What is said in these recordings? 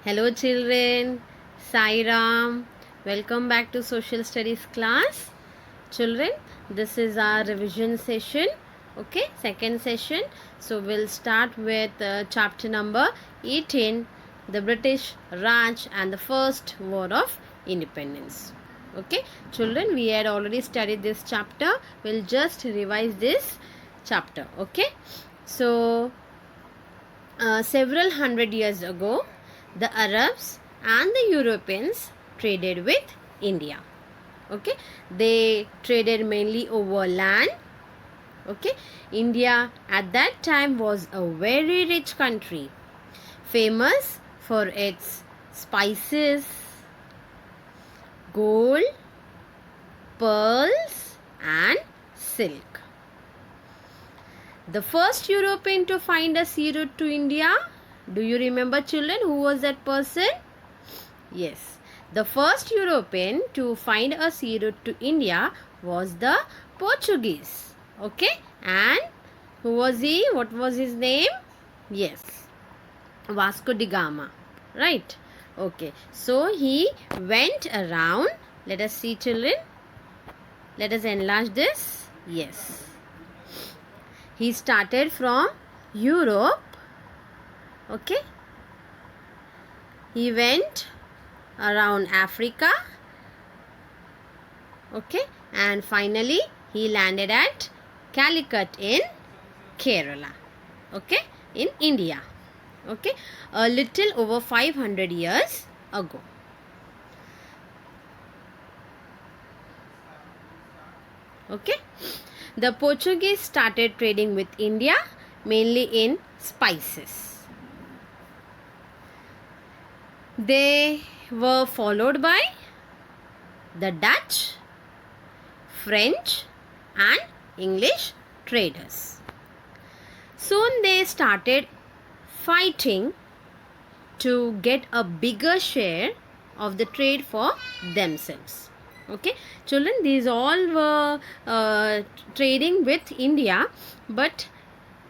Hello children, Sai Ram. Welcome back to Social Studies class. Children, this is our revision session. Okay, second session. So we'll start with chapter number 18, the British Raj and the First War of Independence. Okay, children, we had already studied this chapter. We'll just revise this chapter. Okay, so several hundred years ago, the Arabs and the Europeans traded with India. Okay, they traded mainly over land. Okay, India at that time was a very rich country, famous for its spices, gold, pearls, and silk. The first European to find a sea route to India, do you remember children who was that person? Yes, the first European to find a sea route to India was the Portuguese. Okay, and who was he? What was his name? Yes, Vasco da Gama. Right. Okay, so he went around. Let us see children. Let us enlarge this. Yes. He started from Europe. Okay. He went around Africa. Okay. And finally, he landed at Calicut in Kerala. Okay. In India. Okay. A little over 500 years ago. Okay. The Portuguese started trading with India mainly in spices. They were followed by the Dutch, French and English traders. Soon they started fighting to get a bigger share of the trade for themselves. Okay, children, these all were trading with India, but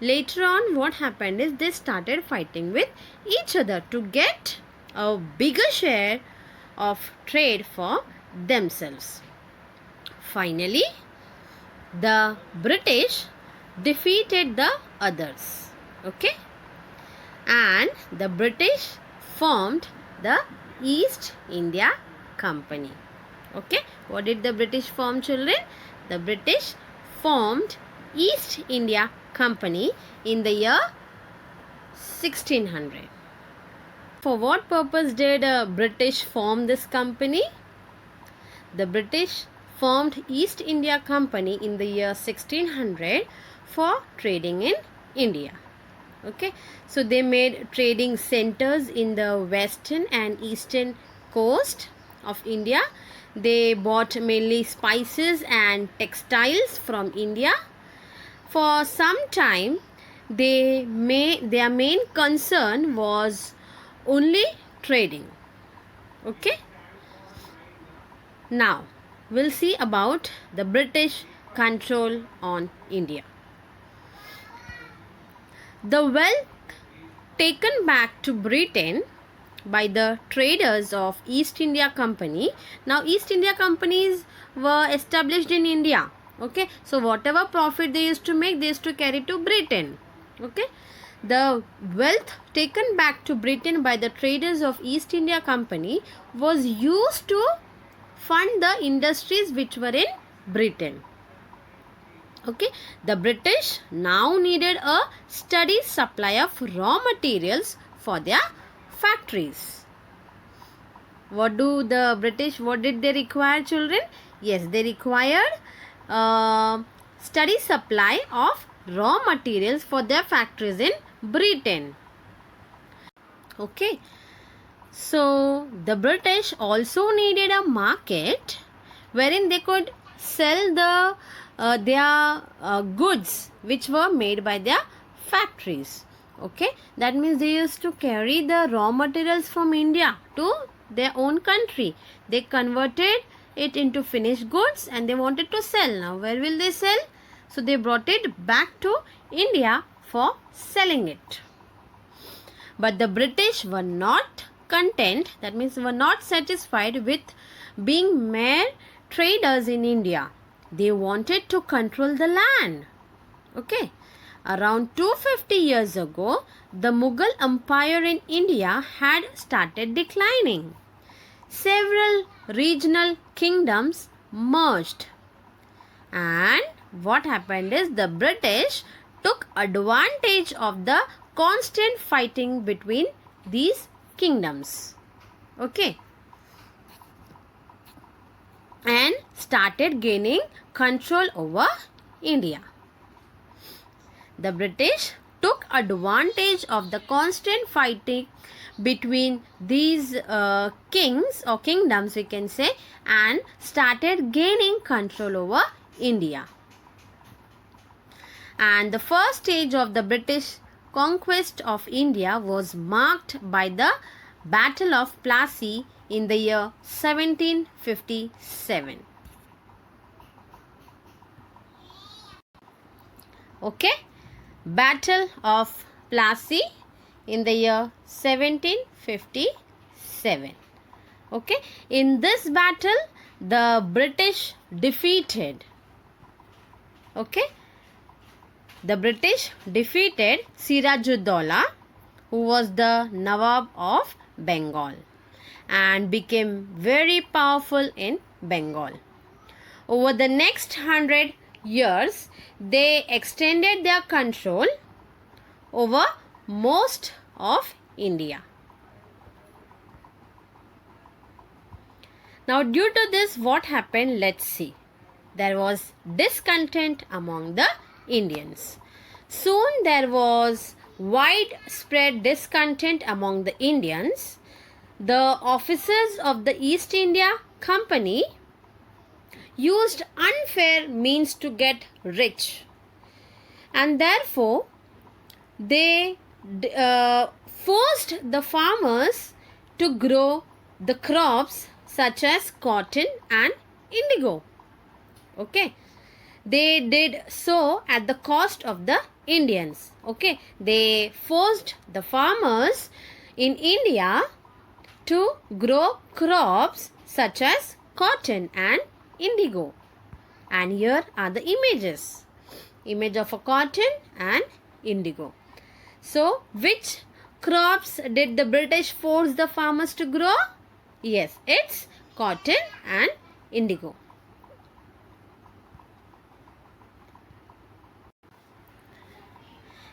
later on what happened is they started fighting with each other to get a bigger share of trade for themselves. Finally, the British defeated the others. Okay, and the British formed the East India Company. Okay, what did the British form, children? The British formed East India Company in the year 1600. For what purpose did British form this company? The British formed East India Company in the year 1600 for trading in India. Okay, so they made trading centers in the western and eastern coast of India. They bought mainly spices and textiles from India. For some time, their main concern was only trading. Okay. Now, we'll see about the British control on India. The wealth taken back to Britain by the traders of East India Company. Now, East India Companies were established in India. Okay, so whatever profit they used to make, they used to carry to Britain. Okay, the wealth taken back to Britain by the traders of East India Company was used to fund the industries which were in Britain. Okay, the British now needed a steady supply of raw materials for their factories. What did they require, children? Yes, they required steady supply of raw materials for their factories in Britain. Okay, so the British also needed a market wherein they could sell their goods which were made by their factories. Okay, that means they used to carry the raw materials from India to their own country. They converted it into finished goods and they wanted to sell. Now, where will they sell? So, they brought it back to India for selling it. But the British were not content, that means were not satisfied with being mere traders in India. They wanted to control the land. Okay. Around 250 years ago, the Mughal Empire in India had started declining. Several regional kingdoms merged. And what happened is the British took advantage of the constant fighting between these kingdoms. Okay. And started gaining control over India. The British took advantage of the constant fighting between these kings or kingdoms, we can say, and started gaining control over India. And the first stage of the British conquest of India was marked by the Battle of Plassey in the year 1757. Okay. Battle of Plassey in the year 1757. Okay. In this battle, the British defeated. Okay. The British defeated Sirajuddaulah, who was the Nawab of Bengal, and became very powerful in Bengal. Over the next 100 years, they extended their control over most of India. Now, due to this, what happened? Let's see. There was discontent among the Indians. Soon there was widespread discontent among the Indians. The officers of the East India Company used unfair means to get rich, and therefore they forced the farmers to grow the crops such as cotton and indigo. Okay. They did so at the cost of the Indians. Okay. They forced the farmers in India to grow crops such as cotton and indigo. And here are the images. Image of a cotton and indigo. So, which crops did the British force the farmers to grow? Yes, it's cotton and indigo.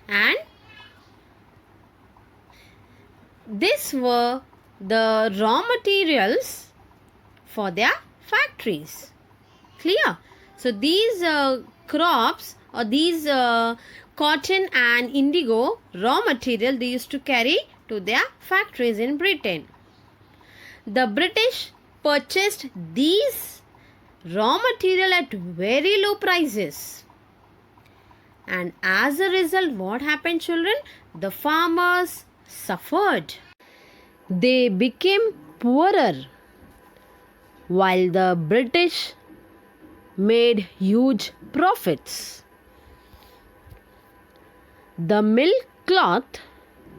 And these were the raw materials for their factories. Clear? So, these crops or these cotton and indigo raw material they used to carry to their factories in Britain. The British purchased these raw material at very low prices. And as a result, what happened, children? The farmers suffered. They became poorer, while the British made huge profits. The milk cloth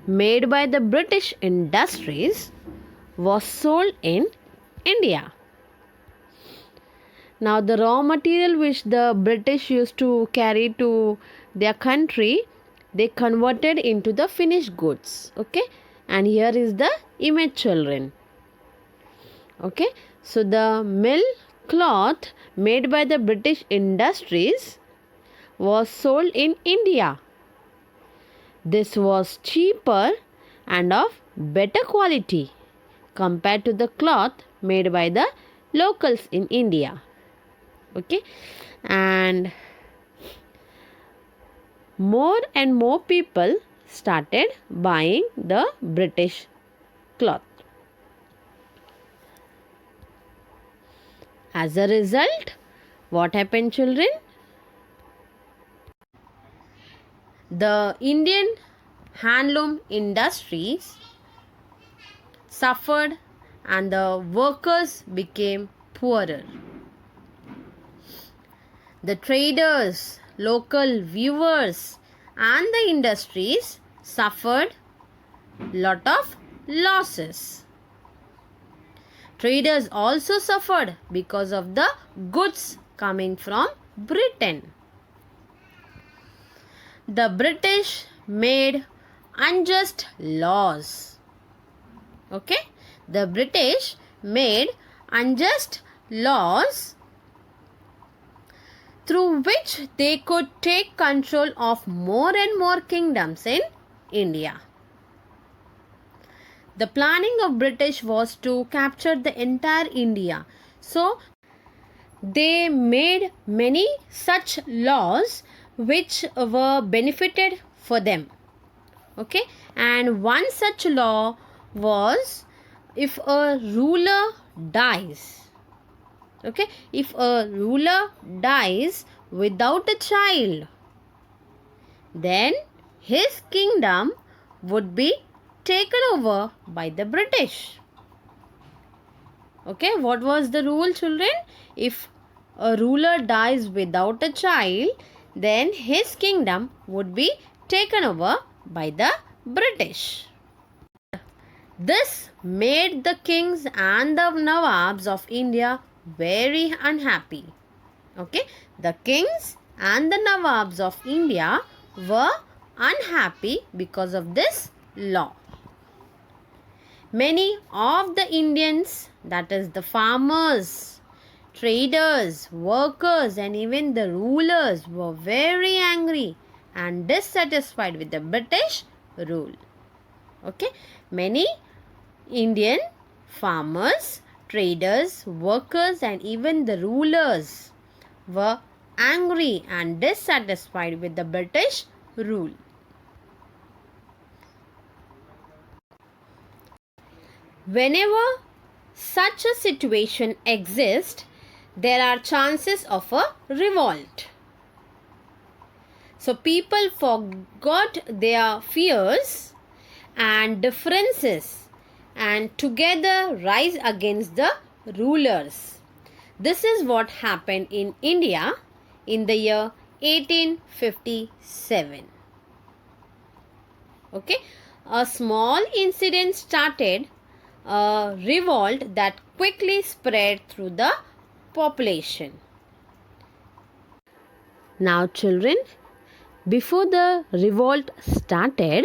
made by the British industries was sold in India. Now, the raw material which the British used to carry to their country, they converted into the finished goods. Okay. And here is the image, children. Okay. So, the mill cloth made by the British industries was sold in India. This was cheaper and of better quality compared to the cloth made by the locals in India. Okay. And more and more people started buying the British cloth. As a result, what happened, children? The Indian handloom industries suffered and the workers became poorer. The traders, local weavers and the industries suffered lot of losses. Traders also suffered because of the goods coming from Britain. The British made unjust laws. Okay? The British made unjust laws through which they could take control of more and more kingdoms in India. The planning of British was to capture the entire India. So, they made many such laws which were benefited for them. Okay, and one such law was, if a ruler dies, okay, if a ruler dies without a child, then his kingdom would be taken over by the British. Okay, what was the rule, children? If a ruler dies without a child, then his kingdom would be taken over by the British. This made the kings and the Nawabs of India very unhappy. Okay, the kings and the Nawabs of India were unhappy because of this law. Many of the Indians, that is the farmers, traders, workers and even the rulers, were very angry and dissatisfied with the British rule. Okay, many Indian farmers, traders, workers and even the rulers were angry and dissatisfied with the British rule. Whenever such a situation exists, there are chances of a revolt. So people forgot their fears and differences and together rise against the rulers. This is what happened in India in the year 1857. Okay, a small incident started a revolt that quickly spread through the population. Now children, before the revolt started,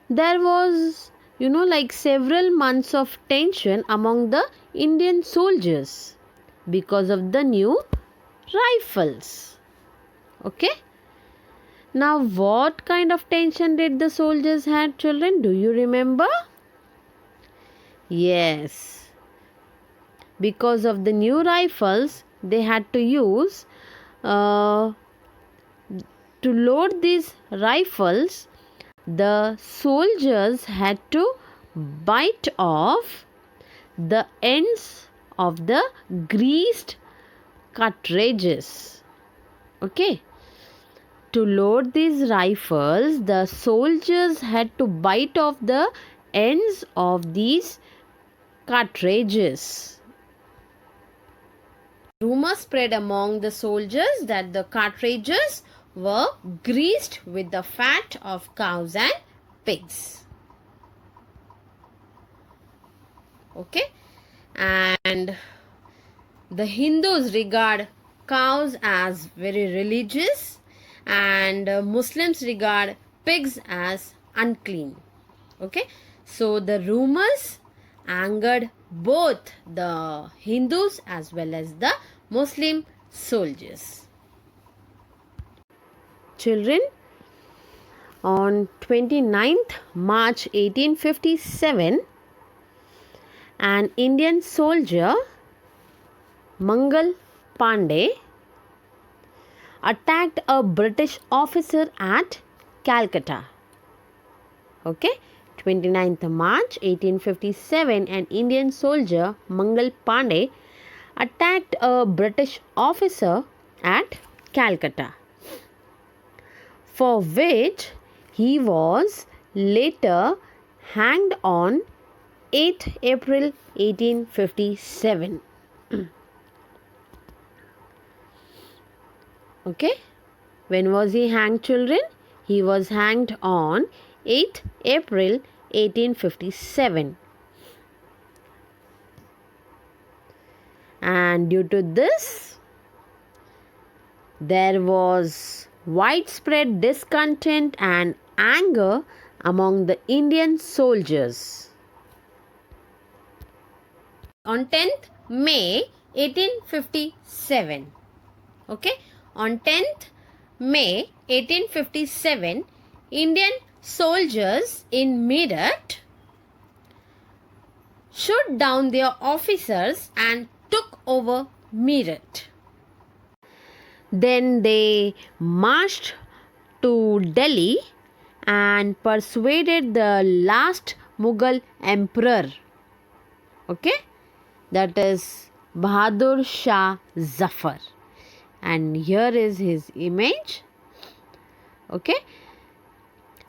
there was like several months of tension among the Indian soldiers because of the new rifles. Okay, now what kind of tension did the soldiers had, children? Do you remember? Yes, because of the new rifles they had to use to load these rifles, the soldiers had to bite off the ends of the greased cartridges. Okay, to load these rifles, the soldiers had to bite off the ends of these cartridges. Rumor spread among the soldiers that the cartridges were greased with the fat of cows and pigs. Okay, and the Hindus regard cows as very religious and Muslims regard pigs as unclean. Okay, so the rumors angered both the Hindus as well as the Muslim soldiers. Children, on 29th March 1857, an Indian soldier, Mangal Pandey, attacked a British officer at Calcutta. Okay, 29th March 1857, an Indian soldier, Mangal Pandey, attacked a British officer at Calcutta, for which he was later hanged on 8th April 1857. Okay, when was he hanged, children? He was hanged on 8th April 1857. and due to this, there was widespread discontent and anger among the Indian soldiers. On 10th May 1857, okay, on 10th May 1857, Indian soldiers in Meerut shot down their officers and took over Meerut. Then they marched to Delhi and persuaded the last Mughal emperor, okay, that is Bahadur Shah Zafar, and here is his image, okay.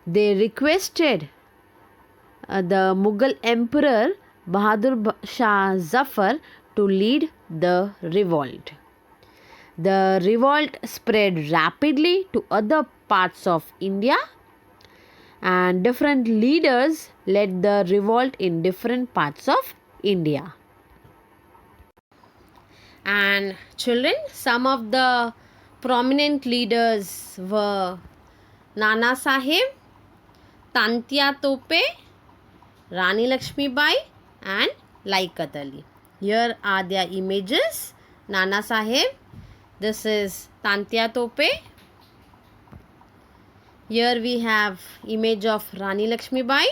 They requested the Mughal emperor Bahadur Shah Zafar to lead the revolt. The revolt spread rapidly to other parts of India, and different leaders led the revolt in different parts of India. And children, some of the prominent leaders were Nana Sahib, Tantia Tope, Rani Lakshmibai and Liaquat Ali. Here are their images. Nana Sahib, this is Tantia Tope. Here we have image of Rani Lakshmibai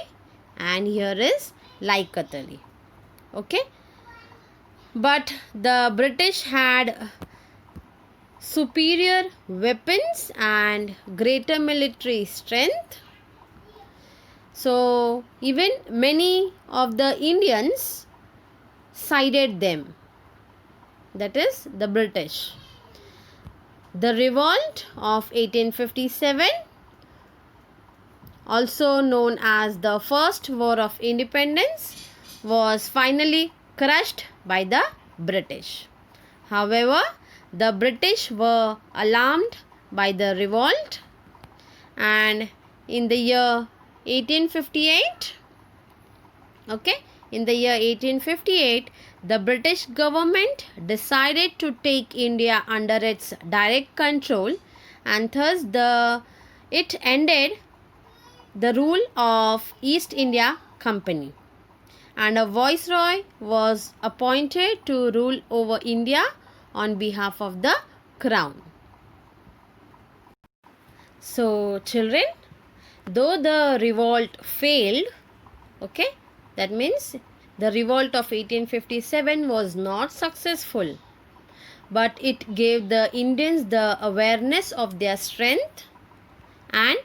and here is Liaquat Ali. Okay. But the British had superior weapons and greater military strength. So even many of the Indians sided them, that is the British. The revolt of 1857, also known as the First War of Independence, was finally crushed by the British. However, the British were alarmed by the revolt, and in the year 1858, okay, in the year 1858, the British government decided to take India under its direct control, and thus it ended the rule of East India Company, and a viceroy was appointed to rule over India on behalf of the crown. So children, though the revolt failed, okay, that means the revolt of 1857 was not successful, but it gave the Indians the awareness of their strength and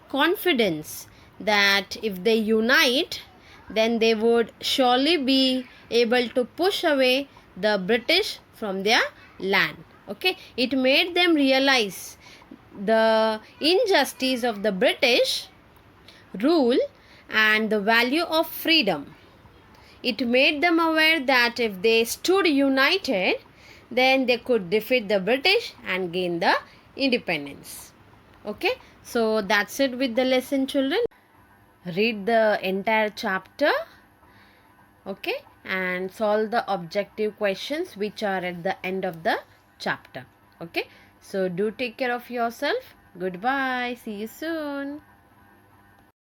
confidence that if they unite, then they would surely be able to push away the British from their land. Okay, it made them realize the injustice of the British rule and the value of freedom. It made them aware that if they stood united, then they could defeat the British and gain the independence. Okay, so that's it with the lesson, children. Read the entire chapter, okay, and solve the objective questions which are at the end of the chapter. Okay, so do take care of yourself. Goodbye. See you soon.